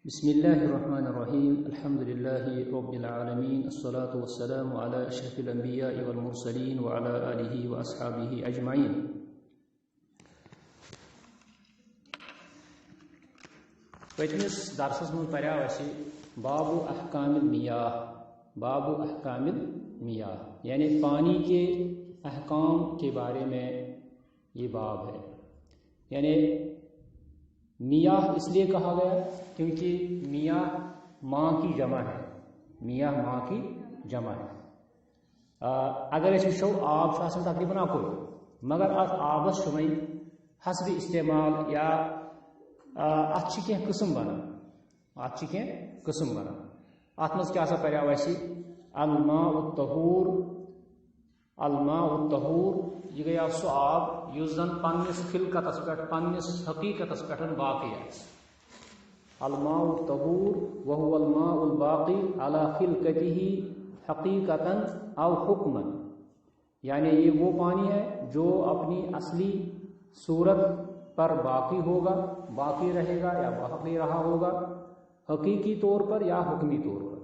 بسم الله الرحمن الرحيم الحمد لله رب العالمين الصلاة والسلام على أشرف الأنبياء والمرسلين وعلى آله وأصحابه أجمعين. پٔتمِس درسس منٛز پریاو اَسہِ بابو احکام المیاہ یعنی پانی کے احکام کے بارے میں یہ باب ہے. یعنی میاہ اس لیے کہا گیا کیونکہ میاہ ماں کی جمع ہے. اگر أسۍ وٕچھو آب چھُ آسان تقریٖباً اکُے مگر اتھ آبس چھُ وۄنۍ حسبِ استعمال یا اتھ چھِ کینٛہہ قٕسم بنان اتھ منٛز کیٛاہ سا پریاو اَسہِ الماء الطہور یہ گٔیو سُہ آب یُس زن پننِس خلقتس پٮ۪ٹھ پننِس حقیقتس پٮ۪ٹھ باقی آسہِ. الماء الطہور وهو الماء الباقی علی خلقته حقیقتاً او حکماً، یعنی یہ وہ پانی ہے جو اپنی اصلی صورت پر باقی رہے گا یا باقی رہا ہوگا حقیقی طور پر یا حکمی طور پر.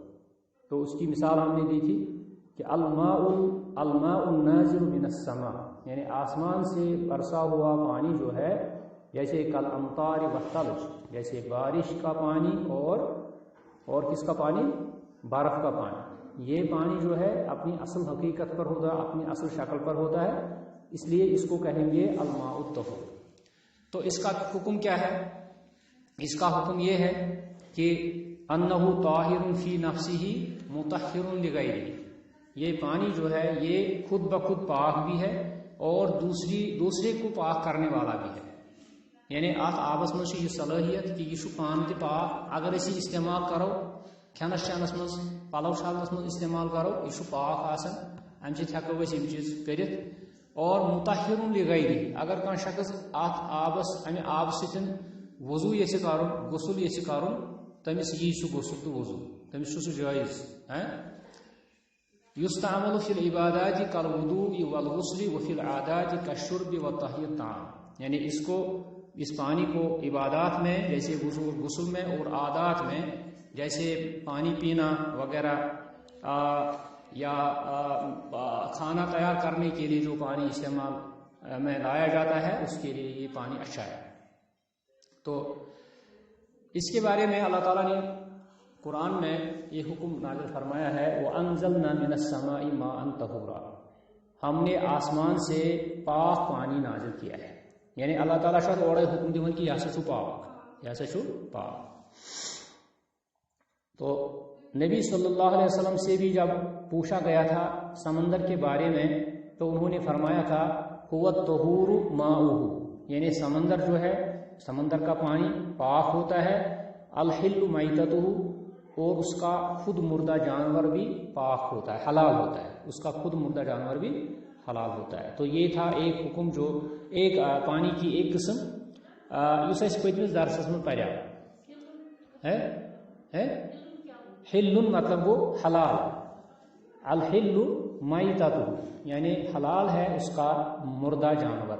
تو اس کی مثال ہم نے دی تھی کہ الماء النازل من السماء، یعنی آسمان سے برسا ہوا پانی جو ہے جیسے کالامطار والثلج، جیسے بارش کا پانی اور کس کا پانی، برف کا پانی. یہ پانی جو ہے اپنی اصل حقیقت پر ہوتا ہے، اپنی اصل شکل پر ہوتا ہے، اس لیے اس کو کہیں گے الماء الطہور. تو اس کا حکم کیا ہے؟ اس کا حکم یہ ہے کہ انہ طاہر فی نفسہ مطہر لغیرہ، یہ پانی جو ہے یہ خود بخود پاک بھی ہے اور دوسرے کو پاک کرنے والا بھی ہے. یعنی ات آبس مز یہ صلاحیت کہ یہ پان تہ پاک، اگر اسی استعمال کرو کھینس چینس مز پلو چھلنس مز استعمال کرو یہ پاک آسان، امہ سۭتۍ ہیکو أسۍ یِم چیٖز کٔرِتھ. اور مطہر لغیرہ، اگر کانٛہہ شخص ات امہ آب سۭتۍ وضو یژھِ کرُن غسل یژھِ کرُن تٔمِس یی سُہ غسل تہٕ وضو، تٔمِس چھُ سُہ جٲیز. یستعمل فی العبادات کالوضوء والغسل وفی العادات کالشرب وطہی الطعام، یعنی اس پانی کو عبادات میں جیسے وضو اور غسل میں اور عادات میں جیسے پانی پینا وغیرہ یا کھانا تیار کرنے کے لیے جو پانی استعمال میں لایا جاتا ہے اس کے لیے یہ پانی اچھا ہے. تو اس کے بارے میں اللہ تعالیٰ نے قرآن میں یہ حکم نازل فرمایا ہے وَأَنزَلْنَا مِنَ السَّمَاءِ مَاءً طَهُورًا، ہم نے آسمان سے پاک پانی نازل کیا ہے. یعنی اللہ تعالیٰ شاید اور حکم دِوان کہ یہ ہسا چھُ پاک. تو نبی صلی اللہ علیہ وسلم سے بھی جب پوچھا گیا تھا سمندر کے بارے میں تو انہوں نے فرمایا تھا هُوَ الطَّهُورُ مَاؤُهُ، یعنی سمندر جو ہے سمندر کا پانی پاک ہوتا ہے. الحل میتتہ، اور اس کا خود مردہ جانور بھی پاک ہوتا ہے، حلال ہوتا ہے، اس کا خود مردہ جانور بھی حلال ہوتا ہے. تو یہ تھا ایک حکم، جو ایک پانی کی ایک قسم اس پتمس درسس میں پریاو ہے. حل مطلب وہ حلال، الحل میتتہ یعنی حلال ہے اس کا مردہ جانور.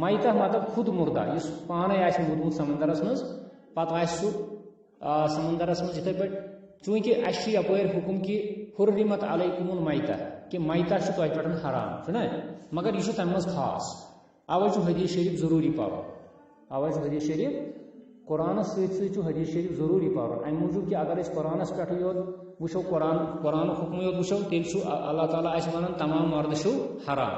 میتہ مطلب خود مردہ یس پانے آسہِ موٗدمُت سمندرس مز پتہٕ آسہِ سُہ سمندرس مز یِتھے پٲٹھۍ، چوٗنٛکہِ اَسہِ چھُ یپٲرۍ حکم کہ حُرِّمت علیکم المیتہ کہ میتہ چھُ تۄہہِ پٮ۪ٹھ حرام چھُنہ، مگر یہ چھُ تمہِ منٛز خاص. اوے چھُ حدیث شریف ضروٗری پرُن، حدیث شریف قرآنس سۭتۍ چھُ حدیث شریف ضروٗری پرُن. امہِ موٗجوٗب کہ اگر أسۍ قرآنس پٮ۪ٹھٕے یوت وٕچھو قرآنُک حکمٕے یوت وٕچھو تیٚلہِ چھُ اللہ تعالیٰ اَسہِ ونان تمام مرد چھُ حرام.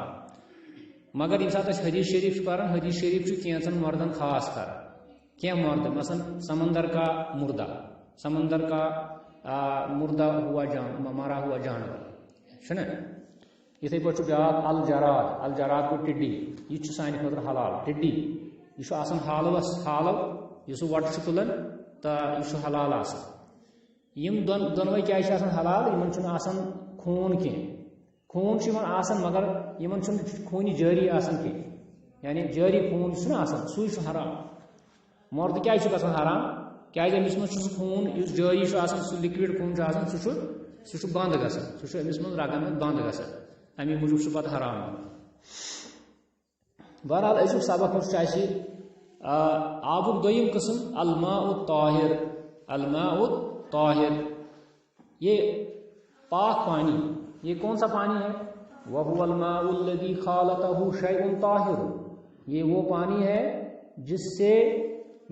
مگر ییٚمہِ ساتہٕ أسۍ حدیث شریف چھُ پران حدیث شریف چھُ کینٛژن مردن خاص کران، کینٛہہ مرد مثلاً سمندر کا مردہ مرا ہوا جانور چھُنہ. یِتھے پٲٹھۍ چھُ بیاکھ الجراد گوٚو ٹِڈی، یہِ چھُ سانہِ خٲطرٕ حلال. ٹِڈی یہِ چھُ آسان حالو یہِ سُہ وۄٹہٕ چھُ تُلان تہٕ یہِ چھُ حلال آسان. یِم دۄنوے کیٛازِ چھِ آسان حلال؟ یِمن چھُنہٕ آسان خوٗن کینٛہہ، خوٗن چھُ یِمن آسان مگر یِمن چھُنہٕ خوٗنہِ جٲری آسان کینٛہہ، یعنی جٲری خوٗن چھُنہ آسان سُے چھُ حرام. مرد کیٛازِ چھُ گژھان حرام؟ کیٛازِ أمِس منٛز چھُ سُہ خوٗن یُس جٲری چھُ آسان، سُہ لِکوِڈ خوٗن چھُ آسان، سُہ چھُ بنٛد گژھان، سُہ چھُ أمِس منٛز رگن منٛز بنٛد گژھان، امی موٗجوٗب چھُ پتہٕ حرام. بہرحال أزیُک سبق یُس چھُ اَسہِ آبُک دوٚیِم قٕسم الماء الطاہر. الماء الطاہر، یہ پاک پانی، یہ کون سا پانی ہے؟ وَهُوَ الْمَاءُ الَّذِي خَالَطَهُ شَيْءٌ طَاہِرٌ، یہ وہ پانی ہے جس سے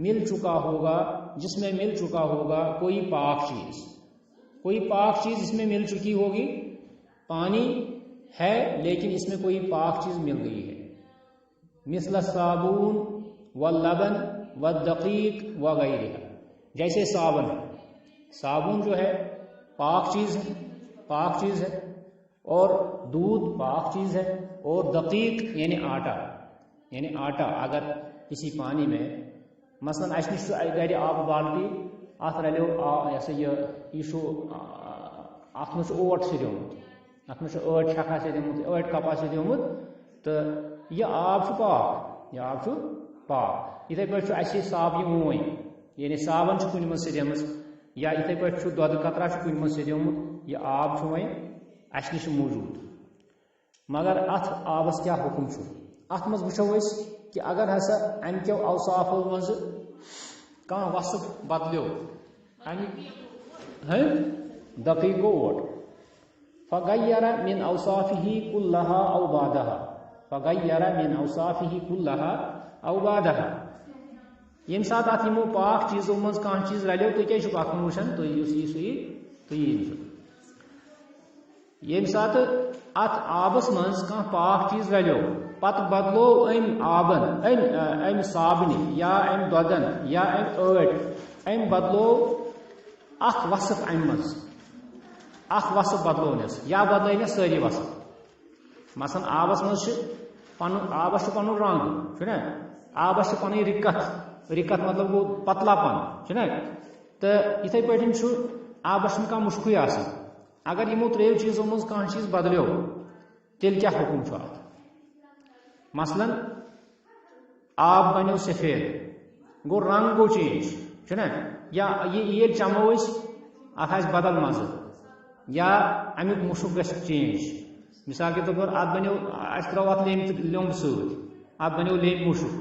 مل چکا ہوگا، جس میں مل چکا ہوگا کوئی پاک چیز، کوئی پاک چیز اس میں مل چکی ہوگی، پانی ہے لیکن اس میں کوئی پاک چیز مل گئی ہے، مثل الصابون واللبن والدقیق وغیرہ، جیسے صابن، صابن جو ہے پاک چیز ہے، پاک چیز ہے، اور دودھ پاک چیز ہے، اور دقیق یعنی آٹا، یعنی آٹا اگر کسی پانی میں مثلا اس نش گھر آب بالٹی ات رلیو یہ ات مجھ اوٹ سدیومت، ات مجھ ٲٹ چھکا سدیومت، ٲٹ کپا سدیومت، تو یہ آب پاک، یہ آب پاک۔ اتھے پٲٹھۍ چھُ اَسہِ صاف یہ ووٗنۍ، یعنی صابن چھُ کُنہِ منٛز سدیمٕژ، یا اتھے پٲٹھۍ چھُ دۄدٕ قطرہ چھُ کُنہِ منٛز سدیومت، یہ آب چھُ وۄنۍ اَسہِ نِش موٗجوٗد۔ مگر اتھ آبس کیا حکم چھُ؟ اتھ منٛز وٕچھو أسۍ کہ اگر ہسا امہ کیو اوصافو منٛز کانٛہہ وصف بدلیو، امہِ دقیق گوٚو اوٹ، فغیر من اوصافه كلها او بعدها، فغیر من اوصافه كلها او بعدها، یم سات ات یمو پاک چیزو منٛز کانٛہہ چیز رلیو تُہۍ کیٛازِ چھُو اتھ وٕچھان، تُہۍ یُس یہِ سُہ یی تُہۍ یی یم سات ات آبس منٛز کانٛہہ پاک چیز رلیو، پتہٕ بدلو أمۍ آبن، أمۍ صابنہِ یا أمۍ دۄدن یا أمۍ ٲٹۍ، أمۍ بدلو اکھ وصف امہِ منٛز، اکھ وصف بدلونس یا بدلٲونس سٲری وصف، مثلاً آبس منٛز چھِ پنُن، آبس چھُ پنُن رنگ چھُنہ، آبس چھِ پنٕنۍ رِکت، رِکت مطلب گوٚو پتلا پن چھُنہ، تہٕ یِتھے پٲٹھۍ چھُ آبس چھُنہٕ کانٛہہ مُشکُے آسان، اگر یِمو ترٛیو چیٖزو منٛز کانٛہہ چیٖز بدلیو تیٚلہِ کیٛاہ حکم چھُ اتھ؟ مثلاً آب بنیو سفید، گو رنگ گو چینج چھُنہ، یا ییٚلہِ چمو أسۍ اتھ آسہِ بدل مزٕ، یا امیُک مُشُک گژھِ چینج، مثال کے طور پر اتھ بنیو اسہِ ترٛوو اتھ لیوٚمب سۭتۍ، اتھ بنیو لیٚمبۍ مُشُک،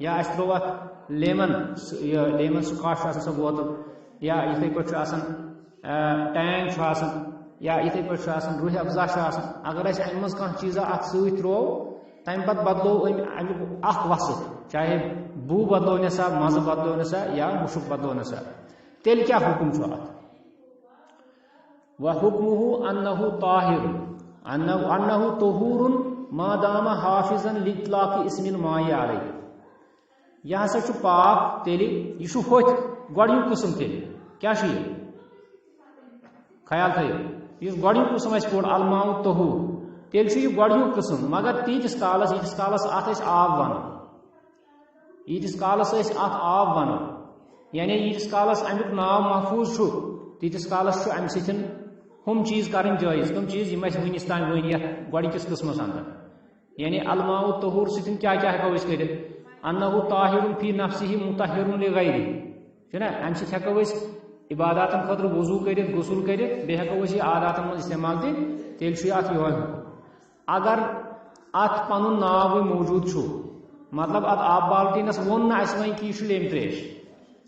یا اسہِ ترٛوو اتھ لیمن سکاش چھُ آسان سۄ بوتل، یا یِتھے پٲٹھۍ چھُ آسان ٹینگ چھُ آسان، یا یِتھے پٲٹھۍ چھُ آسان روح افزا چھُ آسان، اگر اسہِ امہِ منٛز کانٛہہ چیٖزا اتھ سۭتۍ ترٛوو تمہِ پتہٕ بدلو امیُک اکھ وصف، چاہے بو بدلونسا، مزٕ بدلونسا یا مُشُک بدلونسا، تیٚلہِ کیٛاہ حکم چھُ اتھ؟ وحکمہ انہ طاہر، انہ طہور ما دام حافظا لاطلاق اسم الماء علیہ، یہ ہسا چھُ پاک تیٚلہِ، یہ چھُ ہوٚتھۍ گۄڈنیُک قٕسم، تیٚلہِ کیٛاہ چھُ یہِ؟ خیال تھٲیِو، یُس گۄڈنیُک قٕسم اَسہِ پوٚر الماء الطہور، تیٚلہِ چھُ یہِ گۄڈنیُک قٕسم، مگر تیٖتِس کالس اتھ أسۍ آب ونو، ییٖتِس کالس أسۍ اتھ آب ونو، یعنی ییٖتِس کالس امیُک ناو محفوظ چھُ تیٖتِس کالس چھُ امہِ سۭتۍ ہُم چیٖز کرٕنۍ جٲیز، تِم چیٖز یِم اَسہِ وٕنِس تانۍ ؤنۍ یتھ گۄڈنِکِس قٕسمس اندر، یعنی الماء الطہور سۭتۍ کیٛاہ کیٛاہ ہٮ۪کو أسۍ کٔرِتھ؟ انہ طاہر فی نفسہ مطہر لغیرہ، چھُنہ، امہِ سۭتۍ ہٮ۪کو أسۍ عباداتن خٲطرٕ وضوٗ کٔرِتھ، غسل کٔرِتھ، بیٚیہِ ہٮ۪کو أسۍ یہِ عاداتن منٛز استعمال تہِ، تیٚلہِ چھُ یہِ اتھ یِہوے حکم۔ اگر اتھ پنُن ناوٕے موجوٗد چھُ، مطلب اتھ آب بالٹیٖنس ووٚن نہٕ اسہِ وۄنۍ کہِ یہِ چھُ لیٚمبۍ تریش،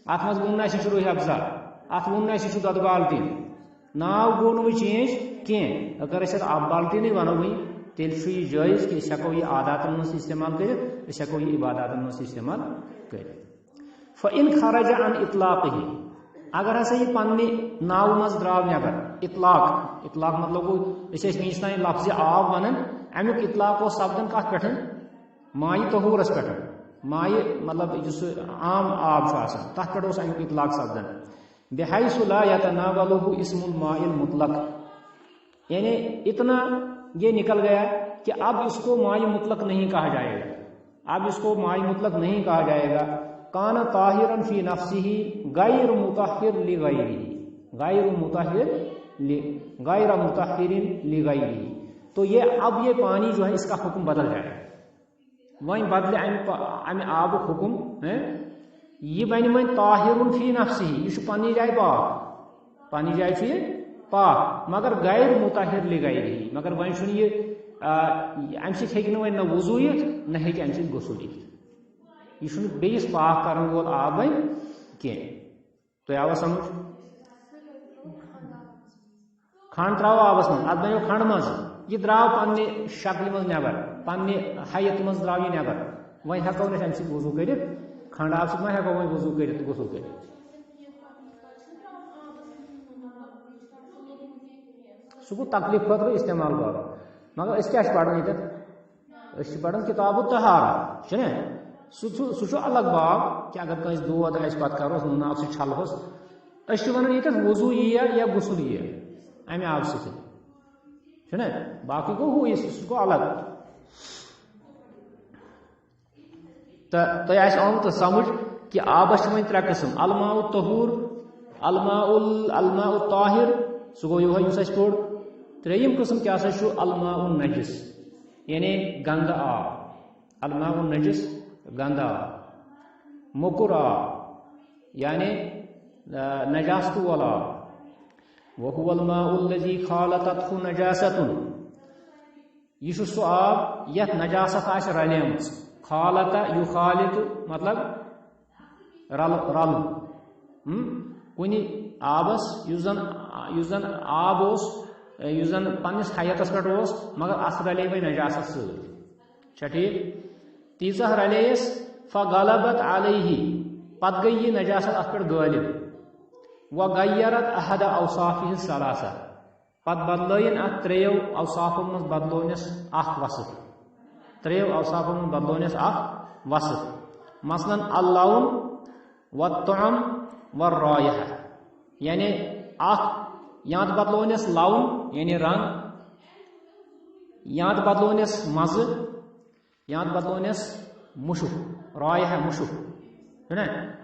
اتھ منٛز ووٚن نہٕ اسہِ یہِ چھُ روح افزا، اتھ ووٚن نہٕ اسہِ یہِ چھُ دۄدٕ بالٹیٖن، ناو گوٚو نہٕ وۄنۍ چینج کینٛہہ، اگر أسۍ اتھ آب بالٹیٖنٕے ونو وۄنۍ تیٚلہِ چھُ یہِ جٲیز کہِ أسۍ ہٮ۪کو یہِ عاداتن منٛز تہِ استعمال کٔرِتھ، أسۍ ہٮ۪کو یہِ عباداتن منٛز تہِ استعمال کٔرِتھ۔ فإن خرج عن اطلاقہ، اگر ہسا یہ پننہِ ناوٕ منٛز درٛاو نٮ۪بر، اطلاق، اطلاق مطلب گوٚو أسۍ ٲسۍ وٕنِس تانۍ لفظِ آب ونان، امیُک اطلاق اوس سپدان کتھ پٮ۪ٹھ؟ مایہِ طہوٗرس پٮ۪ٹھ، مایہِ مطلب یُس عام آب چھُ آسان تتھ پٮ۪ٹھ اوس امیُک اطلاق سپدان، بحیث لا یتناولہ اسم الماء المطلق، یعنی اتنا یہ نکل گیا کہ اب اس کو ماء مطلق نہیں کہا جائے گا، اب اس کو ماء مطلق نہیں کہا جائے گا، کان طاہرا فی نفسہ غیر مطہر لغیرہ، غیر مطہر لغیرہ، تو یہ اب یہ پانی جو ہے اس کا حکم بدل جائے گا، وہیں بدلے امہ آب حکم، یہ بن وۄنۍ طاہر فی نفسہ، یہ پننی جائے پاک، پننی جائے چھُ یہ پاک، مگر غیر مطہر لغیرہ، مگر وۄنۍ چھُنہٕ یہ امہ سۭتۍ ہیٚکہِ نہٕ وۄنۍ نہ وضوٗ یِتھ نہ ہیٚکہِ امہ سۭتۍ غسل یِتھ، یہ چھُنہٕ بیٚیِس پاک کرن وول آب وۄنۍ کینٛہہ۔ تو آوا سمجھ کھنڈ تراو آبس من ات بنو کھنڈ مز یہ دراو پنہ شکل مز نبر پنہ حیت مز دراو یہ نبر وی ہیکو نہ امہ وضو کرت کھنڈ آب سۭتۍ ما ہیکو وی وضو کرت غسل کرت سہ گو تکلیف خاطر استعمال کر مگر اس کیا پڑھان یہ پڑھان کتاب الطہارہ چھ سہ الگ باب کہ اگر کنس دود آس پتہ کروس نون آب سۭتۍ چھلہوس اس ونان یہ وضو یا غسل یہ امہ آب سۭتۍ باقی گو ہو سہ گو الگ تو تہ آس آمت سمجھ کہ آبس ون ترے قسم الماء الطہور الماء الطاہر سہ گو یہ اس پوڑ تریم قسم کیا سا الماء النجس یعنی گند آب الماء النجس گند آب مکر آب یعنی نجاست وول آب وهو الماء الذي خالطته نجاسة یہ سہ آب یت نجاست آس رلیم خالط یخالط مطلب رل کن آبس اس زن آب اس زن پنس حیتس پہ مگر ات رلے وی نجاست ستھ ٹھیک تیژہ رلیس فغلبت علیہ پتہ گئی یہ نجاست ات پہ غالب وغیرت احد اوصافہ الثلاثہ پتہ بدلائن ات تریو اوصافو مز بدلونس اخ وصف تریو اوصافو مز بدلونس اخ وصف مثلا اللون والطعم والرائحہ یعنی اخ یا تو بدلونس لون یعنی رنگ یا تو بدلونس مزہ یا تو بدلونس مشک رائحہ مشک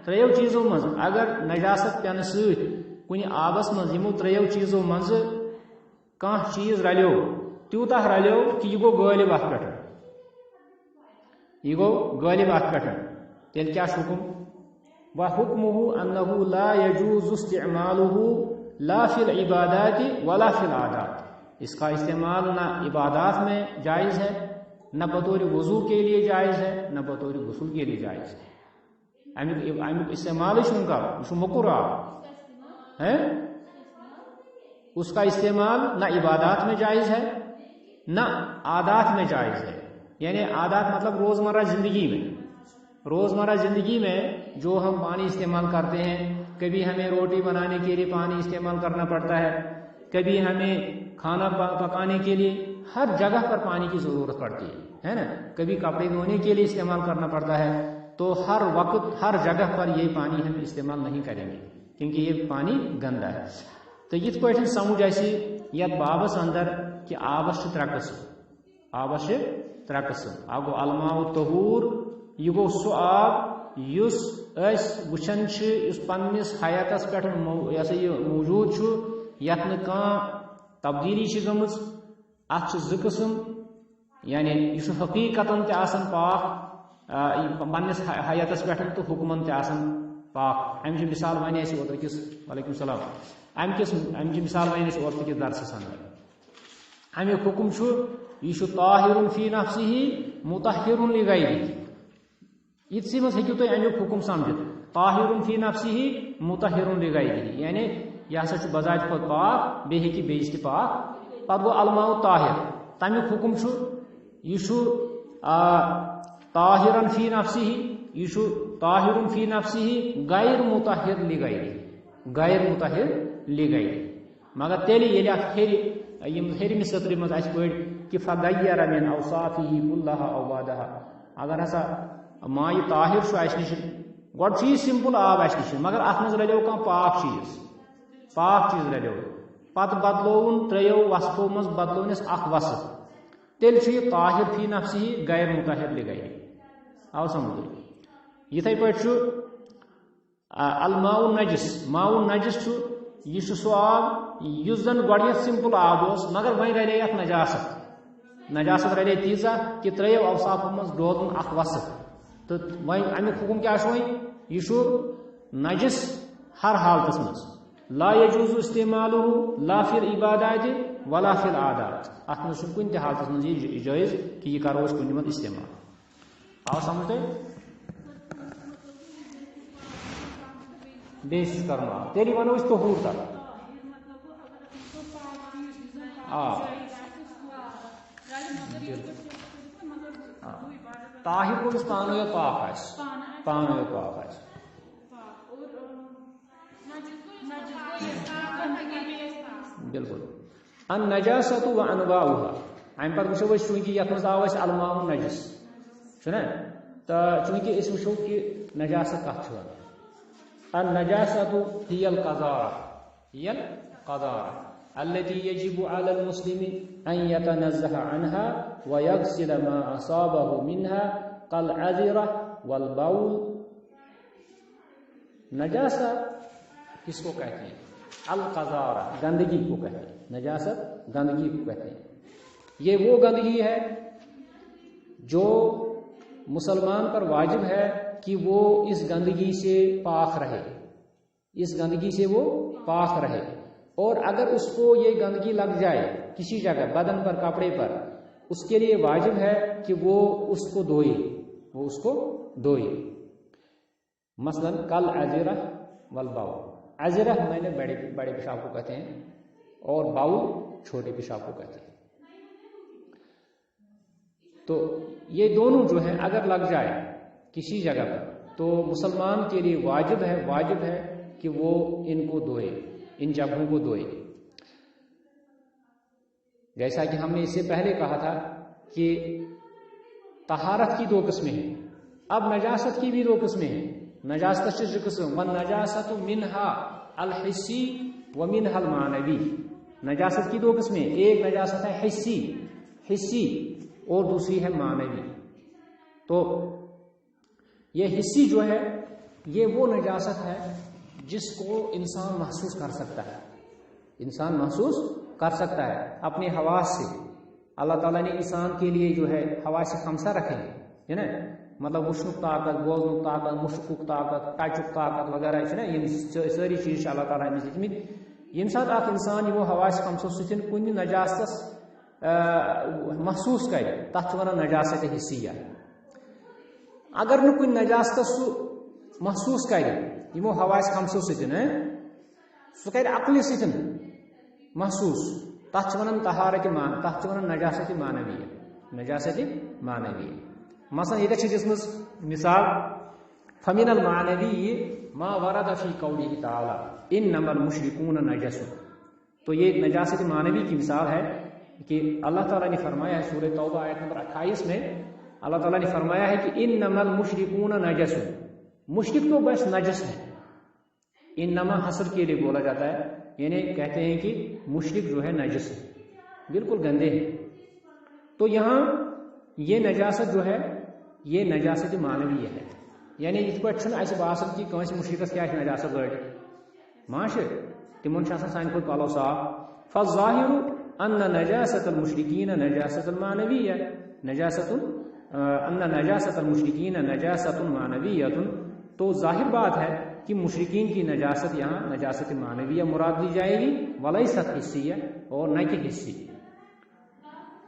تریو چیزوں مز اگر نجاست پین ست کن آبس مز یمو تریو چیزوں مز کان چیز رلیو تیوتہ رلیو کہ یہ گو غالب ات پہ یہ گو غالب ات پہ تیل کیا حکم وحکمہ انہ لا یجوز استعمالہ لا فی العبادات ولا فی العادات اس کا استعمال نہ عبادات میں جائز ہے نہ بطور وضو کے لیے جائز ہے نہ بطور غسل کے لیے جائز ہے امیک استعمال کا مکر ہے اس کا استعمال نہ عبادات میں جائز ہے نہ عادات میں جائز ہے یعنی عادات مطلب روزمرہ زندگی میں جو ہم پانی استعمال کرتے ہیں کبھی ہمیں روٹی بنانے کے لیے پانی استعمال کرنا پڑتا ہے کبھی ہمیں کھانا پکانے کے لیے ہر جگہ پر پانی کی ضرورت پڑتی ہے نا کبھی کپڑے دھونے کے لیے استعمال کرنا پڑتا ہے تو ہر وقت ہر جگہ پر یہ پانی ہم استعمال نہیں کریں گے کیونکہ یہ پانی گندا ہے تو یہ پہ سمجھ ایسی یت بابس اندر کہ آبس ترے قسم اکھ گو الماء الطہور یہ گو سہ آب اس وچھان اس پنس حیاتس پہ یہ موجود یت نہ کان تبدیلی گمز ات زٕ قسم یعنی یہ حقیقتاً تہ آسان پاک پنس حیاتس پہ تو حکمن تہ آسان پاک امچ مثال ون اس اوتر کس وعلیکم السلام امچ مثال ون اس اوتر کس درسس اندر امیک حکم یہ طاہر فی نفسہ مطہر لغیرہ یتسی مز ہیکو تھی امیک حکم سمجھت طاہر فی نفسہ مطہر لغیرہ یعنی یہ ہسا بذات خود پاک بی ہیکی بیس تہ پاک پتہ گو الماء طاہر تمیک حکم یہ طاہرن فی نفسہ یہ طاہر فی نفسہ غیر مطہر لغیرہ مگر تیلی یلی ات ہیرمہ سطر مز اس پڑ کہ فغیر من اوصافہ کلہا او بعدہا اگر ہسا ماء طاہر اس نش گوڈ یہ سمپل آب اس نش مگر ات مز رلیو کان پاک چیز رلیو پتہ بدلون تریو وصفو مز بدلونس اخ وصف تیل یہ طاہر فی نفسہ غیر مطہر لغیرہ آو سمجھ یتھے پہ الماء النجس یہ سہ آب اس زن گوڈنیتھ سمپل آب مگر وی رلے ات نجاست رلے تیزہ کہ تریو اوصافو مز ڈولن اخ وصف تو وی امیک حکم کیا یہ نجس ہر حالتس مز لا یجوز استعمالہ لا فی العبادات ولا فی العادات ات مز کن تہ حالتس مز یہ جائز کہ یہ کرو کن مت استعمال آو سمجھ تھی بیس کرنا تیلی ونو اس طہور تک طاہر کو اس پانو یا پاک آس پانو یا پاک آس بالکل ان نجاست و انواعها ام پر وچھو چونکہ یتھ مز آو الماء نجس چھنا تو چونکہ اس وچھو کہ نجاست کت چھ النجاست هي القذارة التي يجب على المسلم أن يتنزه عنها ويغسل ما أصابه منها كالعذرة والبول. نجاست کس کو کہتے ہیں؟ القذارہ گندگی کو کہتے ہیں. نجاست گندگی کو کہتے ہیں. یہ وہ گندگی ہے جو مسلمان پر واجب ہے کہ وہ اس گندگی سے پاک رہے، اس گندگی سے وہ پاک رہے. اور اگر اس کو یہ گندگی لگ جائے کسی جگہ بدن پر کپڑے پر اس کے لیے واجب ہے کہ وہ اس کو دھوئے، وہ اس کو دھوئے. مثلا کل عذرہ والبول. عذرہ میں نے بڑے پیشاب کو کہتے ہیں اور باؤل چھوٹے پیشاب کو کہتے ہیں. تو یہ دونوں جو ہیں اگر لگ جائے کسی جگہ پر تو مسلمان کے لیے واجب ہے کہ وہ ان کو دھوئے، ان جگہوں کو دھوئے. جیسا کہ ہم نے اس سے پہلے کہا تھا کہ طہارت کی 2 قسمیں ہیں. اب نجاست کی بھی 2 قسمیں ہیں. نجاست کی قسم والنجاست منها الحسی ومنها المعنوی. نجاست کی 2 قسمیں، ایک نجاست ہے حسی اور دوسری ہے معنوی. تو یہ حسی جو ہے یہ وہ نجاست ہے جس کو انسان محسوس کر سکتا ہے. انسان محسوس کر سکتا ہے اپنے حواس سے. اللہ تعالیٰ نے انسان کے لیے جو ہے حواس 5 رکھے ہے نا، مطلب وشنک طاقت، بوزنک طاقت، مشکک طاقت، ٹچک طاقت وغیرہ نا، یہ ساری چیز اللہ تعالیٰ نے دتمت. یم سات اخ انسان یہ حواس 5 ستن کن نجاستس محسوس کرے تک ونان نجاست حسیہ. اگر نہ کن نجاستس سہ محسوس کرے یمو حواس 5 ستن سہ کرے عقل ستن محسوس، تک ونان طہارت تک ونان نجاست معنویہ. نجاست معنویہ مثلا یہ دسم مثال فمن المعنوی ما ورد فی قوله تعالی انما المشرکون نجس. تو یہ نجاست معنوی کی مثال ہے کہ اللہ تعالیٰ نے فرمایا ہے سورہ توبہ آیت نمبر 28 میں اللہ تعالیٰ نے فرمایا ہے کہ انما المشرکون نجس. مشرک تو بس نجس ہے. انما حصر کے لیے بولا جاتا ہے، یعنی کہتے ہیں کہ مشرک جو ہے نجس ہے، بالکل گندے ہیں. تو یہاں یہ نجاست جو ہے یہ نجاست معنوی ہے. یعنی اس پہ اس باسان کہ کنس مشرکس کیا نجاست لڑ معاشر تمن سان کھت پلو صاف. فالظاہر ان نجاست المشرکین نجاست المعنویہ ان نجاست المشرکین نجاست معنویۃ. تو ظاہر بات ہے کہ مشرکین کی نجاست یہاں نجاست معنویہ مراد لی جائے گی ولیست حسیہ اور نہ کہ حسی.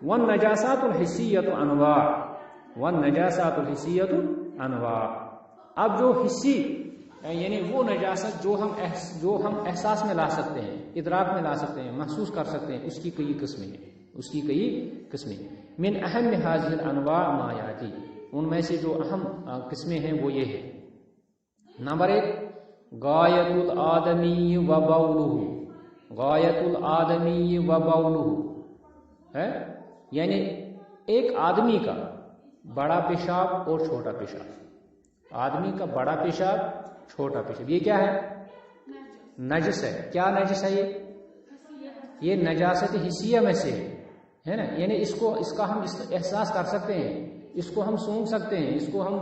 والنجاسات الحسیۃ انواع والنجاسات الحسیۃ انواع. اب جو حسی یعنی وہ نجاست جو ہم احساس میں لا سکتے ہیں، ادراک میں لا سکتے ہیں، محسوس کر سکتے ہیں، اس کی کئی قسمیں ہیں. من اہم هذه الانواع ما یاتی. ان میں سے جو اہم قسمیں ہیں وہ یہ ہیں. نمبر 1 غایت الآدمی و بولہ. غایت الآدمی و بولہ ہے یعنی ایک آدمی کا بڑا پیشاب اور چھوٹا پیشاب. آدمی کا بڑا پیشاب چھوٹا پیشاب یہ کیا ہے؟ نجس ہے. کیا نجس ہے؟ یہ نجاست حسیہ میں سے ہے نا. یعنی اس کا ہم احساس کر سکتے ہیں، اس کو ہم سونگھ سکتے ہیں، اس کو ہم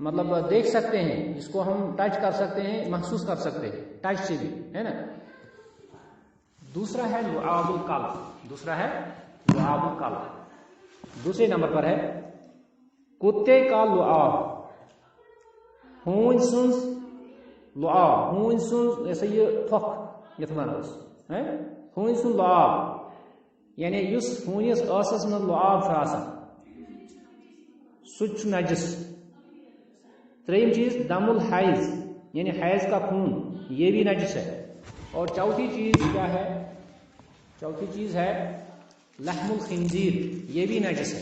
مطلب دیکھ سکتے ہیں، اس کو ہم ٹچ کر سکتے ہیں، محسوس کر سکتے ہیں ٹچ سے بھی ہے نا. دوسرا ہے لعاب القلب. لعاب القلب. دوسرے نمبر پر ہے کتے کا لعاب. ہون سنز لعاب. ہون سنز جیسے یہ تھوک یتھ ونس ہون سن لعاب یعنی اس ہونس ٲسس منٛز لعاب چھُ آسان سُہ چھُ نجس. ترٛیٚیِم چیٖز دم الحیض. یعنی حیض کا خون یہ بھی نجس ہے. اور چوتھی چیز کیا ہے؟ چوتھی چیز ہے لحم الخنزیر، یہ بھی نجس ہے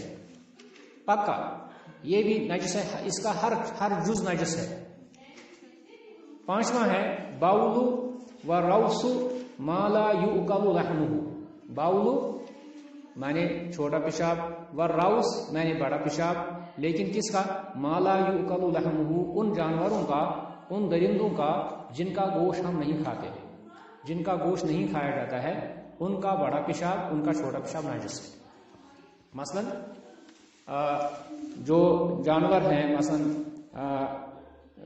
پکا، یہ بھی نجس ہے، اس کا ہر جز نجس ہے. پانچواں ہے باول و روس ما لا یؤکل لحمہ. باول معنی چھوٹا پیشاب، و روس معنی بڑا پیشاب، لیکن کس کا؟ ما لا یؤکل لحمہ، ان جانوروں کا، ان درندوں کا جن کا گوشت ہم نہیں کھاتے، جن کا گوشت نہیں کھایا جاتا ہے، ان کا بڑا پیشاب، ان کا چھوٹا پیشاب نجس ہے. جو جانور ہیں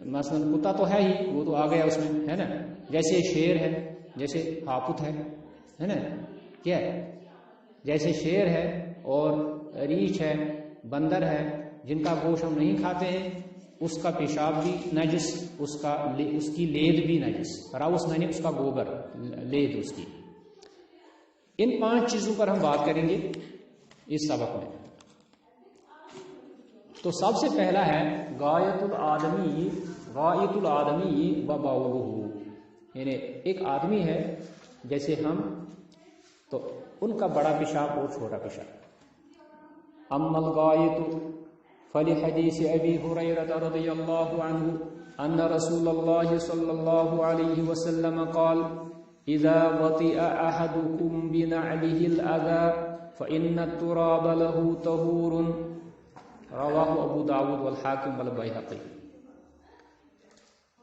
مثلا کتا تو ہے ہی، وہ تو آ گیا اس میں، ہے نا، جیسے شیر ہے، جیسے ہاپت ہے نا، کیا ہے، جیسے شیر ہے اور ریچھ ہے، بندر ہے، جن کا گوشت ہم نہیں کھاتے ہیں، اس کا پیشاب بھی نجس، اس کی لید بھی نجس. راؤس میں نے اس کا گوبر، لید اس کی. ان 5 چیزوں پر ہم بات کریں گے اس سبق میں. تو سب سے پہلا ہے غایت الآدمی و باولہ، یعنی ایک آدمی ہے جیسے ہم، تو ان کا بڑا پیشاب اور چھوٹا پیشاب. اما الغایت فلحدیث ابی ہریرہ رضی اللہ عنہ ان رسول اللہ صلی اللہ علیہ وسلم قال اذا وطئ احدکم بنعلہ الاذى فإن التراب له طہور. رواہ ابو داود والحاکم والبیہقی.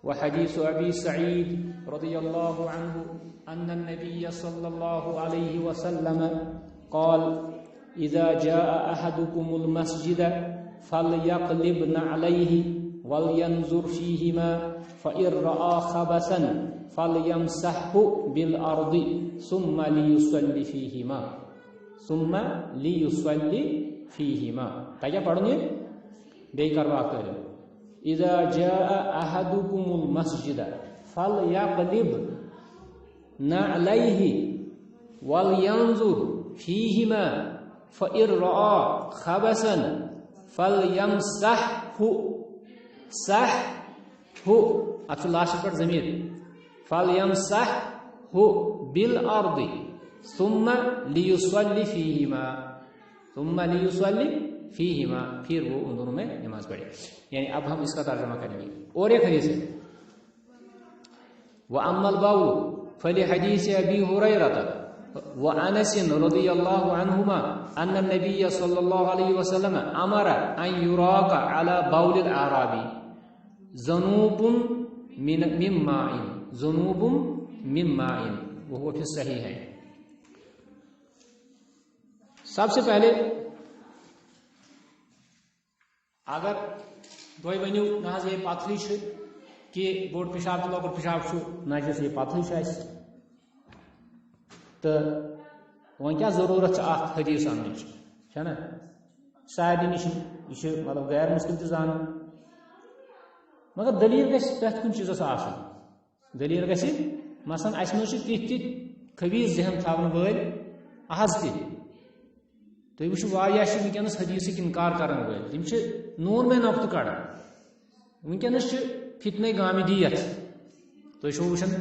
وحدیث ابی سعید رضی اللہ عنہ ان النبی صلی اللہ علیہ وسلم قال اذا جاء احدکم المسجد فليقلب نعليه ولينظر فيهما فإن رأى خبثا فليمسحه بالأرض ثم ليصلي فيهما. کیا پڑھیں گے؟ بے کروا کر. اذا جاء احدكم المسجد فليقلب نعليه ولينظر فيهما فإن رأى خبثا فليمسحه. سحه اچھا لاشت پر ضمیر، فليمسحه بالأرض ثم ليصلي فيهما، پھر وہ ان دونوں میں نماز پڑھے. یعنی اب ہم اس کا ترجمہ کریں گے. اور ایک حدیث ہے وَأَمَّا الْبَوْلُ فَلِحَدِيثِ أَبِي هُرَيْرَةَ وَأَنَسٍ رَضِيَ اللَّهُ عَنْهُمَا أَنَّ النَّبِيَّ صَلَّى اللَّهُ عَلَيْهِ وَسَلَّمَ أَمَرَ أَنْ يُرَاقَ عَلَى بَوْلِ الْأَعْرَابِ ذنوب من ماء وهو في الصحيحين. سب سے پہلے اگر دوی ونیو نہ یہ پتھری کہ بوڑ پیشاب تو لۄکُٹ پیشاب نجس، یہ پتھری تو وۄنۍ کیا ضرورت اخ حدیث اننٕچ چھا نا؟ سارنٕے نش یہ مطلب غیر مسلم تہِ زانن، مگر دلیل گژھِ پرٛٮ۪تھ کُنہِ چیٖزس آسُن. دلیل گژھِ مثلاً اسہِ منٛز چھِ تِتھۍ خبیٖص ذہن تھاون وٲلۍ آز تہِ. تُہۍ وٕچھِو واریاہ چھِ وٕنکیٚنس حدیثٕکۍ انکار کرن وٲلۍ، تِم چھِ نوٗن میں نۄقطہٕ کڑان. وٕنکیٚنس چھِ فتنہ گامدیت، تُہۍ چھِو وٕچھان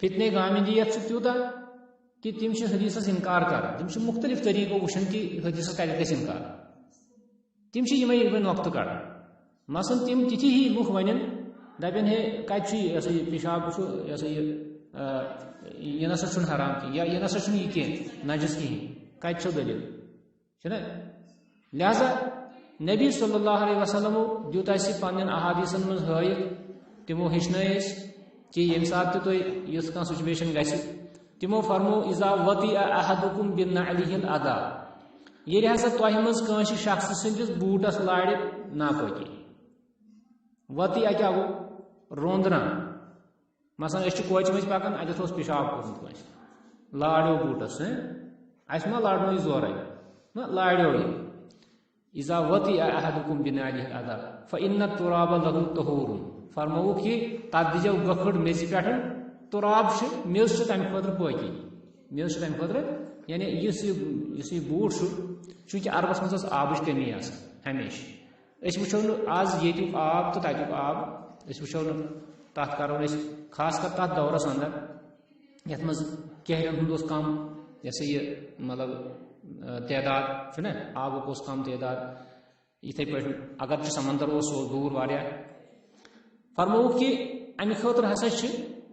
فتنہ گامدیت چھُ تیوٗتاہ کہ تِم چھِ حدیثس انکار کران. تِم چھِ مختلف طریقو وٕچھان کہ حدیثس کتہِ گژھِ انکار. تِم چھِ یِمے نۄقطہٕ کڑان. مثلاً تِم تِتھی ہی لُکھ ونن دپن ہے کتہِ چھُ یہِ ہسا یہِ پیشاب چھُ یہِ ہسا یہِ نسا چھُنہٕ حرام کینٛہہ، یا یہِ نسا چھُنہٕ یہِ کینٛہہ نجس کِہیٖنۍ. کتہِ چھو دلیل چھُنہ؟ لہذا نبی صلی اللہ علیہ وسلمو دیُت اسہِ پننٮ۪ن احادیثن منٛز ہٲیِتھ، تِمو ہیٚچھنٲے أسۍ کہ ییٚمہِ ساتہٕ تہِ تۄہہِ یِژھ کانٛہہ سُچویشن گژھِ، تِمو فرمو اذا وطئ احدکم بنعلہ الاذى، ییٚلہِ ہسا تۄہہِ منٛز کٲنٛسہِ شخص سٕنٛدِس بوٗٹس لارِ ناپٲکی. وطئ کیٛاہ گوٚو؟ رونٛدران. مثلاً أسۍ چھِ کوچہِ منٛز پکان، اتٮ۪تھ اوس پِشاب کوٚرمُت کٲنٛسہِ، لاڑیو بوٗٹس، اسہِ ما لارنو یہِ زورے، نہ لاڑیو یہِ. اذا وطئ احدکم بنعلہ الاذى فإن التراب له طہور، فرمووُکھ کہ تتھ دِجو گٔکھٕڑ میژِ پٮ۪ٹھ. تراب چھِ میژ چھِ تمہِ خٲطرٕ پٲکی، میژ چھِ تمہِ خٲطرٕ، یعنی یُس یہِ بوٗٹ چھُ، چوٗنٛکہِ عربس منٛز ٲس آبٕچ کمی آسان ہمیشہِ. أسۍ وٕچھو نہٕ آز ییٚتیُک آب تہٕ تتیُک آب، أسۍ وٕچھو نہٕ تک کرو خاص کر تک دورس اندر یت مز کہرن ہند کم یہ یہ مطلب تعداد نا آبک کم تعداد اتھے پہ اگر سمندر سو دور واریاہ فرموک کہ امہ خاطر ہسا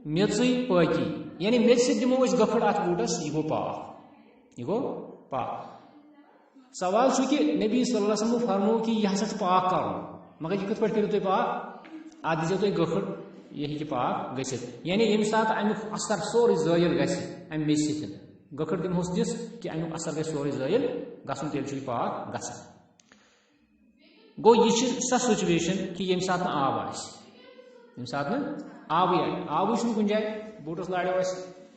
میژ پاکی یعنی میژ سی دمو گفڑ ات بوٹس یہ گو پاک یہ گو پاک سوال کہ نبی صلی اللہ علیہ وسلم فرمو کہ یہ ہسا پاک کرو مگر یہ کت پہ کرو تھی پاک ات دیزو تھی گفڑ یہ ہیکہ پاک گھت یعنی یم سات امیک اثر سورے زائل گھس ام میژ سۭتۍ گکھڑ دمہوس دس کہ امیک اثر گھس سورے زائل گھن تیل چھ پاک گھان گو یہ سہ سچویشن کہ یم سات آب آس یم سات آبی آبی کن جائے بوٹس لاڑو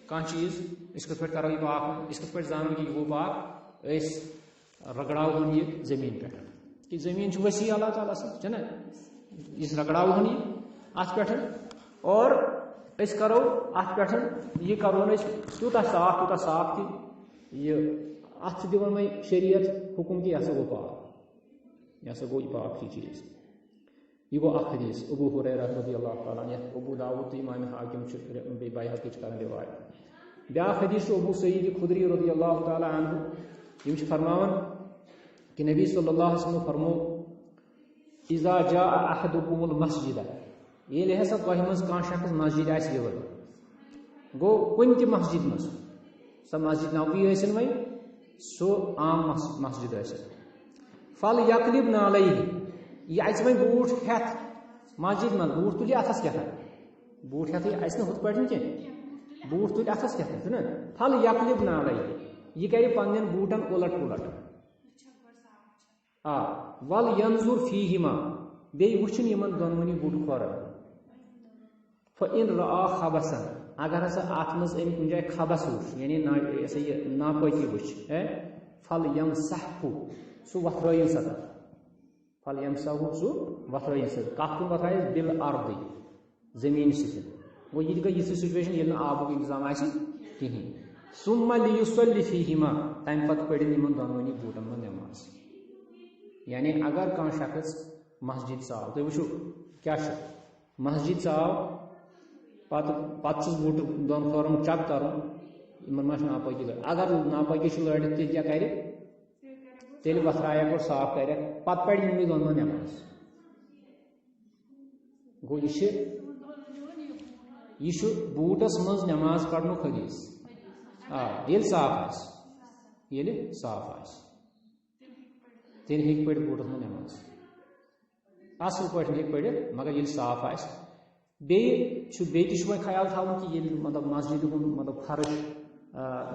کھانا چیز اس کت پہ کرو یہ پاک اس کت پہ زانو کہ یہ گو پاک اس رگڑاون یہ زمین پہ کہ زمین وسیع اللہ تعالیٰ سے نا اس رگڑاون یہ ات پہ اور اس کرو ات پہ یہ کرو تیوتہ صاف کہ یہ ات دان وی شریعت حکم کہ یہ ہسا گو پاک یہ ہسا گو یہ پاک یہ چیز یہ گو اخ حدیث ابو ہریرہ رضی اللہ تعالیٰ عنہ ابو داؤد تو امام حاکم بی بایہقی کران روایت بیاکھ حدیث ابو سعید خدری رضی اللہ تعالیٰ عنہ یم فرماون کہ نبی صلی اللہ علیہ وسلم فرمو اذا جاء احدکم المسجد یہ ہسا تہ مز کان شخص مسجد آس یور گو کن تہ مسجد مز سہ مسجد نوی ٲسِن وۄنۍ سو عام مسجد ٲسِن فل یقلب نالیہ یہ اچ وۄنۍ بوٹ ہیتھ مسجد من بوٹ تُلہِ اتھس کیتھن بوٹ ہیتھٕے اَسہِ نہٕ ہُتھ پٲٹھۍ کینٛہہ بوٹ تُلہِ اتھس کیتھن چھُنہ پھل یقلب نالیہ یہ کرِ پننٮ۪ن بوٹن اُلٹ پُلٹ آ ول ینظر فیہما بیٚیہِ وٕچھِنۍ یِمن دۄنوٕنی بوٹہٕ کھۄرن فإن رأى خبسا اگر ہسا ات مز أمۍ کُنہِ جایہِ خبس وٕچھ یعنی یہ سا یہ ناپٲکی وٕچھ فل یمسحہ سُہ وتھرٲیِن سا تتھ فل یمسحہ سُہ وتھرٲیِن سا کتھ کُن وتھرایس بالارض زمین سۭتۍ گوٚو یہِ تہِ گٔے یِژھ سچویشن ییٚلہِ نہٕ آبُک انتظام آسہِ کِہیٖنۍ ثم لیصلی فیہما تمہِ پتہٕ پٔرِن یِمن دۄنوٕنی بوٹن منٛز نٮ۪ماز یعنی اگر کانٛہہ شخص مسجد ژاو تُہۍ وٕچھِو کیاہ چھُ مسجد ژاو پتہٕ چھُس بوٹ دۄن کھورن چک کرُن یِمن ما چھِ ناپٲکی لٲڑِتھ اگر ناپٲکی چھِ لٲڑِتھ تیٚلہِ کیاہ کرِ تیٚلہِ وتھرایکھ اور صاف کرکھ پتہٕ پرِ یِمنٕے دۄنوے نٮ۪ماز گوٚو یہ چھُ بوٹس منٛز نٮ۪ماز پرنُک حدیث آ ییٚلہِ صاف آسہِ ییٚلہِ صاف آسہِ تیٚلہِ ہیٚکہِ پٔرِتھ بوٹس منٛز نٮ۪ماز اصل پٲٹھۍ ہیٚکہِ پٔرِتھ مگر ییٚلہِ صاف آسہِ بیٚیہِ تہِ چھُ وۄنۍ خیال تھاوُن کہ ییٚلہِ مطلب مسجد ہُنٛد مطلب فرش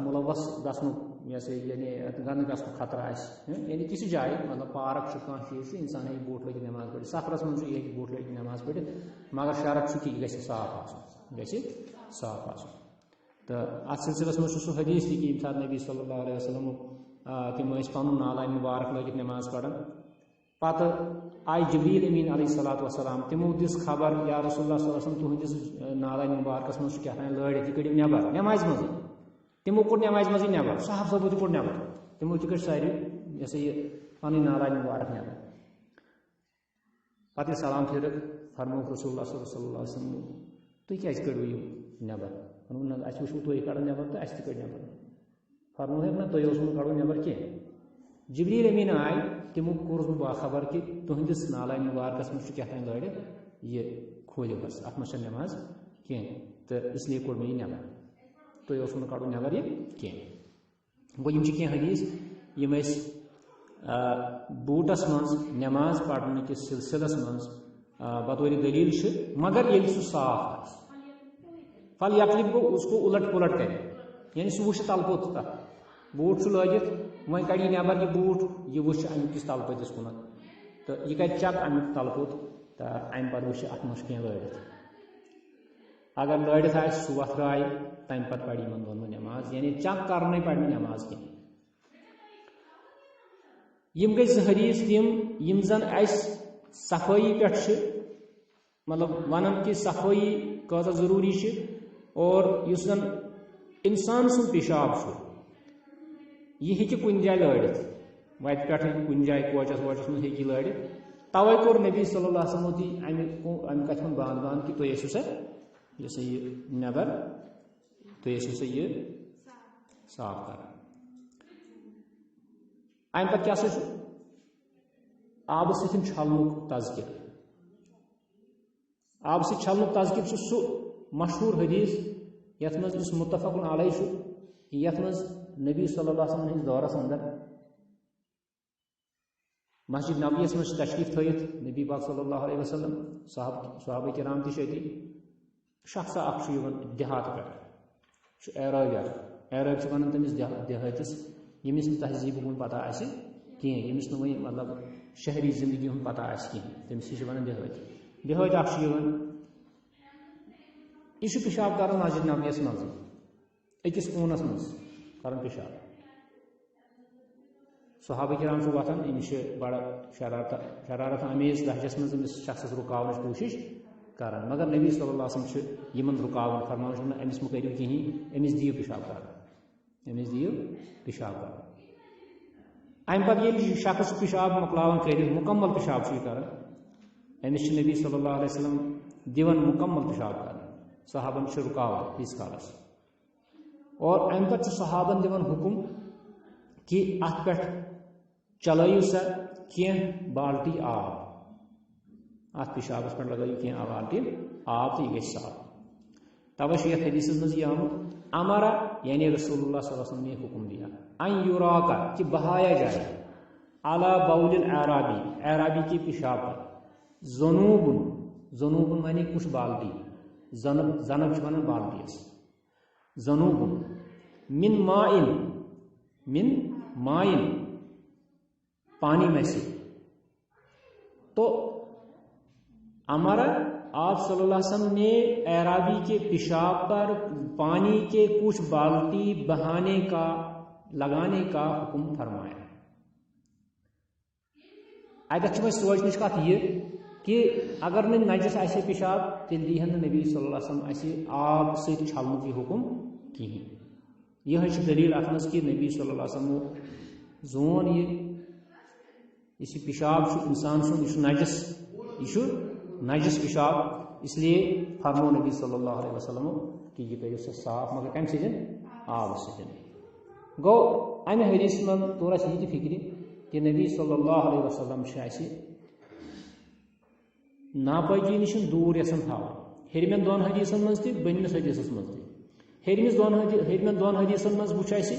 ملوث گژھنُک یہ سا یعنی گنٛدٕ گژھنُک خطرٕ آسہِ یعنی تِژھِ جایہِ مطلب پارک چھُ کانٛہہ چیٖز چھُ اِنسان ہیٚکہِ بوٹ لٲگِتھ نٮ۪ماز پٔرِتھ سفرس منٛز چھُ یہِ ہیٚکہِ بوٹ لٲگِتھ نٮ۪ماز پٔرِتھ مگر شرط چھُ کہ یہِ گژھِ صاف آسُن گژھِ صاف آسُن تہٕ اتھ سلسلس منٛز چھُ سُہ حدیث تہِ کہ ییٚمہِ ساتہٕ نبی صلی اللہ علیہ وسلمُک تِم ٲسۍ پنُن نالہ مُبارک لٲگِتھ نٮ۪ماز پران پتہٕ آیہِ جبریٖل امیٖن علیہ الصلوٰۃ والسلام تِمو دِژ خبر یا رسول اللہ صلی اللہ علیہ وسلم تُہنٛدِس نالہ مُبارکس منٛز چھُ کیٛاہ تام لٲڑِتھ یہِ کٔڑِو نٮ۪بر نٮ۪مازِ منٛزٕے تِمو کوٚڑ نٮ۪مازِ منٛزٕے نٮ۪بر صاحب صٲبو تہِ کوٚڑ نٮ۪بر تِمو تہِ کٔڑ سارے یہ سا یہ پنٕنۍ نالہ مُبارک نٮ۪بر پتہٕ ییٚلہِ سلام پھِرٕکھ فرمووُکھ رسول اللہ صلی اللہ علیہ وسلم تُہۍ کیٛازِ کٔڑوٕ یِم نٮ۪بر ووٚنُن نہ اَسہِ وٕچھوٕ تُہۍ کڑان نٮ۪بر تہٕ اَسہِ تہِ کٔڑ نٮ۪بر فرمووُکھ نہ تۄہہِ اوسوٕ نہٕ کڑُن نٮ۪بر کینٛہہ جبریٖل امیٖن آیہِ تِمو کوٚرُس بہٕ باخبر کہ تُہنٛدِس نالہ مُبارکس منٛز چھُ کیٛاہ تام لٲڑِتھ یہ کھوٗلِو حظ اتھ منٛز چھنہٕ نٮ۪ماز کینٛہہ تہٕ اس لیے کوٚڑ مےٚ یہِ نٮ۪بر تۄہہِ اوسوٕ نہٕ کڑُن نٮ۪بر یہِ کینٛہہ گوٚو یِم چھِ کینٛہہ حدیث یِم أسۍ بوٗٹس منٛز نٮ۪ماز پرنہٕ کِس سلسلس منٛز بطور دلیٖل چھِ مگر ییٚلہِ سُہ صاف آسہِ پھل یقلب گوٚو اس کو الٹ پلٹ کرِ یعنی سُہ وٕچھِ تلہٕ پوٚت تتھ بوٹ چھُ لٲگِتھ وۄنۍ کڑِ یہِ نٮ۪بر یہِ بوٹ یہِ وٕچھِ امیُک کِس تلہٕ پٔتِس کُنتھ تہٕ یہِ کرِ چک امیُک تلہٕ پوٚت تہٕ امہِ پتہٕ وٕچھِ اتھ منٛز چھُ کینٛہہ لٲڑِتھ اگر لٲڑِتھ آسہِ سُہ وتھرایہِ تمہِ پتہٕ پرِ یِمن دۄنوے نٮ۪ماز یعنی چک کرنے پرِ نہٕ نٮ۪ماز کینٛہہ یِم گٔے زٕ حدیث تِم یِم زن اسہِ صفٲیی پٮ۪ٹھ چھِ مطلب ونان کہ صفٲیی کۭژاہ ضروٗری چھِ اور یُس زن انسان سُنٛد پیشاب چھُ یہِ ہیٚکہِ کُنہِ جایہِ لٲڑِتھ وتہِ پٮ۪ٹھٕے کُنہِ جایہِ کوچس ووچس منٛز ہیٚکہِ یہِ لٲڑِتھ توے کور نبی صلی اللہ علیہ وسلم دی امہ کتھ باند کہ تھی ٲسِو سا یہ سا یہ نیبر تھی ٲسِو سا یہ صاف کران امہ پتہٕ کیٛاہ سا چھُ آبہٕ سۭتۍ چھلنُک تذکر آبہٕ سۭتۍ چھلنُک تذکر چھُ سُہ مشہوٗر حدیث یتھ منٛز یُس متفقن علیہ چھُ یتھ منٛز نبی صلی اللہ علیہ وسلم ہٕنٛدِس دورس اندر مسجد نبویس منٛز تشریف تھٲیِتھ نبی پاک صلی اللہ علیہ وسلم صحابہ کرام تہِ چھِ أتی شخصا اکھ چھُ یِوان دیہات پٮ۪ٹھ چھُ ایرٲبۍ چھِ ونان تٔمِس دیہٲتِس ییٚمِس نہٕ تہذیٖبُک وۄنۍ پتہ آسہِ کِہیٖنۍ ییٚمِس نہٕ وۄنۍ مطلب شہری زندگی ہُنٛد پتہ آسہِ کِہیٖنۍ تٔمِس چھِ ونان دیہٲتۍ اکھ چھُ یِوان یہ چھُ پِشاب کران مسجد نبویس منٛزٕے أکِس کوٗنس منٛز کران پِشاب صحابہ کرام چھُ وۄتھان أمِس چھِ بڑٕ شرارت امیز لہجس منٛز أمِس شخصس رُکاونٕچ کوٗشش کران مگر نبی صلی اللہ علیہ وسلم چھِ یِمن رُکاوان فرماوان چھِ نہ أمِس مہٕ کٔرِو کِہیٖنۍ أمِس دِیِو پِشاب کران أمِس دِیِو پِشاب کران امہِ پتہٕ ییٚلہِ یہِ شخص پِشاب مۄکلاوان کٔرِتھ مُکمل پِشاب چھُ یہِ کران أمِس چھِ نبی صلی اللہ علیہ وسلم دِوان مُکمل پِشاب کران صحابن چھِ رُکاوان تیٖتِس کالس اور امہِ پتہٕ چھُ صحابن دِوان حُکم کہ اتھ پٮ۪ٹھ چلٲیِو سا کینٛہہ بالٹی آب اتھ پِشابس پٮ۪ٹھ لگٲیِو کینٛہہ بالٹی آب تہٕ یہِ گژھِ صاف توے چھُ یتھ حدیثس منٛز یہِ آمُت امرا یعنی رسول اللہ صلی اللہ علیہ وسلم نے حکم دیا ان یوراکا کہ بہایا جائے اعلی بول اعرابی کے پیشاب پر ذنوبن معنی کچھ بالٹی زنب چھِ ونان بالٹیس ذنوبن من مائن پانی میں سے تو ہمارا آپ صلی اللہ علیہ وسلم نے اعرابی کے پیشاب پر پانی کے کچھ بالٹی بہانے کا لگانے کا حکم فرمایا اتھ سوچنٕچ کتھ یہ کہ اگر نہٕ نجس آسہِ پیشاب تیٚلہِ دیٖہن نہٕ نبی صلی اللہ علیہ وسلم اسہِ آب سۭتۍ چھلنُک یہِ حکم کِہیٖنۍ یِہے چھِ دلیٖل اتھ منٛز کہ نبی صلی اللہ علیہ وسلم زون یُس یہِ پیشاب چھُ انسان سُنٛد یہِ چھُ نجس پیشاب اس لیے فرمو نبی صلی اللہ علیہ وسلم کہ یہ کٔرِو سا صاف مگر کمہِ سۭتۍ آب سۭتۍ گوٚو امہِ حدیث منٛز توٚر اسہِ یہِ تہِ فکرِ کہ نبی صلی اللہ علیہ وسلم چھِ اسہِ ناپٲکی نِش دوٗر یژھان تھاوُن ہیٚرمٮ۪ن دۄن حدیثن منٛز تہِ بٔنمِس حدیثس منٛز تہِ ہیٚرمٮ۪ن دۄن حدیثن منٛز وٕچھ اسہِ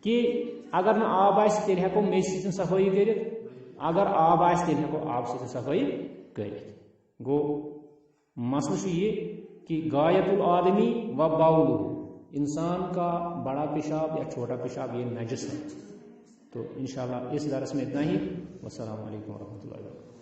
کہ اگر نہٕ آب آسہِ تیٚلہِ ہٮ۪کو میٚژِ سۭتۍ صفٲیی کٔرِتھ اگر آب آسہِ تیٚلہِ ہٮ۪کو آب سۭتۍ صفٲیی کٔرِتھ گوٚو مسئلہ چھُ یہ کہ غایت الآدمی و باولہ انسان کا بڑا پیشاب یا چھوٹا پیشاب یہ نجس ہے تو انشاءاللہ اس درس میں اتنا ہی والسلام علیکم ورحمۃ اللہ وبرکاتہ